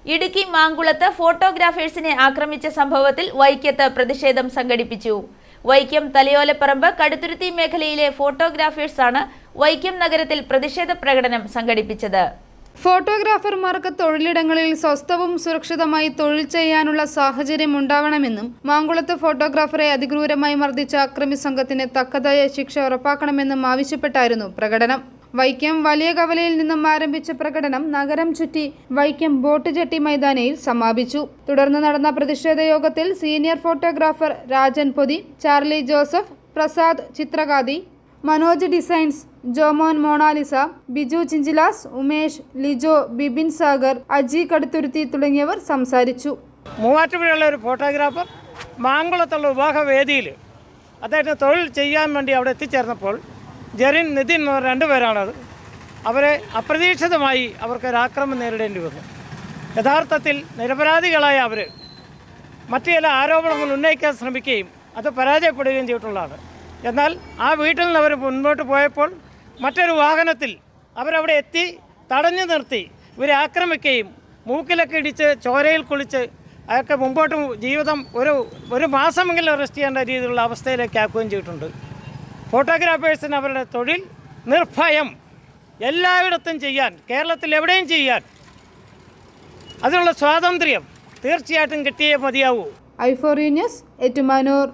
ഇടുക്കി മാങ്കുളത്ത് ഫോട്ടോഗ്രാഫേഴ്സിനെ ആക്രമിച്ച സംഭവത്തിൽ വൈക്കത്ത് പ്രതിഷേധം സംഘടിപ്പിച്ചു. വൈക്കം തലയോലപ്പറമ്പ് കടുത്തുരുത്തി മേഖലയിലെ ഫോട്ടോഗ്രാഫേഴ്സാണ് വൈക്കം നഗരത്തിൽ പ്രതിഷേധ പ്രകടനം സംഘടിപ്പിച്ചത്. ഫോട്ടോഗ്രാഫർമാർക്ക് തൊഴിലിടങ്ങളിൽ സ്വസ്ഥവും സുരക്ഷിതമായി തൊഴിൽ ചെയ്യാനുള്ള സാഹചര്യം ഉണ്ടാവണമെന്നും മാങ്കുളത്ത് ഫോട്ടോഗ്രാഫറെ അതിക്രൂരമായി മർദ്ദിച്ച അക്രമി സംഘത്തിന് തക്കതായ ശിക്ഷ ഉറപ്പാക്കണമെന്നും ആവശ്യപ്പെട്ടായിരുന്നു പ്രകടനം. വൈക്കം വലിയ കവലയിൽ നിന്നും ആരംഭിച്ച പ്രകടനം നഗരം ചുറ്റി വൈക്കം ബോട്ട് ജെട്ടി മൈതാനിയിൽ സമാപിച്ചു. തുടർന്ന് നടന്ന പ്രതിഷേധ യോഗത്തിൽ സീനിയർ ഫോട്ടോഗ്രാഫർ രാജൻ പൊതി, ചാർലി ജോസഫ്, പ്രസാദ് ചിത്രകാതി, മനോജ് ഡിസൈൻസ്, ജോമോൻ മൊണാലിസ, ബിജു ചിഞ്ചിലാസ്, ഉമേഷ്, ലിജോ, ബിബിൻ സാഗർ, അജി കടുത്തുരുത്തി തുടങ്ങിയവർ സംസാരിച്ചു. മൂവാറ്റുപുഴയുള്ള ഒരു ഫോട്ടോഗ്രാഫർ മാങ്കുളത്തുള്ള വിവാഹവേദിയിൽ അദ്ദേഹത്തിന് തൊഴിൽ ചെയ്യാൻ വേണ്ടി അവിടെ എത്തിച്ചേർന്നപ്പോൾ ജെറിൻ, നിതിൻ എന്ന് പറഞ്ഞ രണ്ടുപേരാണത്. അവരെ അപ്രതീക്ഷിതമായി അവർക്കൊരു ആക്രമണം നേരിടേണ്ടി വന്നു. യഥാർത്ഥത്തിൽ നിരപരാധികളായ അവർ മറ്റു ചില ആരോപണങ്ങൾ ഉന്നയിക്കാൻ ശ്രമിക്കുകയും അത് പരാജയപ്പെടുകയും ചെയ്തിട്ടുള്ളതാണ്. എന്നാൽ ആ വീട്ടിൽ നിന്ന് അവർ മുൻപോട്ട് പോയപ്പോൾ മറ്റൊരു വാഹനത്തിൽ അവരവിടെ എത്തി തടഞ്ഞു നിർത്തി ഇവരെ ആക്രമിക്കുകയും മൂക്കിലൊക്കെ ഇടിച്ച് ചോരയിൽ കുളിച്ച് അയാൾക്ക് മുമ്പോട്ട് ജീവിതം ഒരു മാസമെങ്കിലും അറസ്റ്റ് ചെയ്യേണ്ട രീതിയിലുള്ള അവസ്ഥയിലേക്ക് ആക്കുകയും ചെയ്തിട്ടുണ്ട്. ഫോട്ടോഗ്രാഫേഴ്സിന് അവരുടെ തൊഴിൽ നിർഭയം എല്ലായിടത്തും ചെയ്യാൻ, കേരളത്തിൽ എവിടെയും ചെയ്യാൻ അതിനുള്ള സ്വാതന്ത്ര്യം തീർച്ചയായിട്ടും കിട്ടിയേ മതിയാവൂ. ഐഫോറിയസ്, ഏറ്റുമാനൂർ.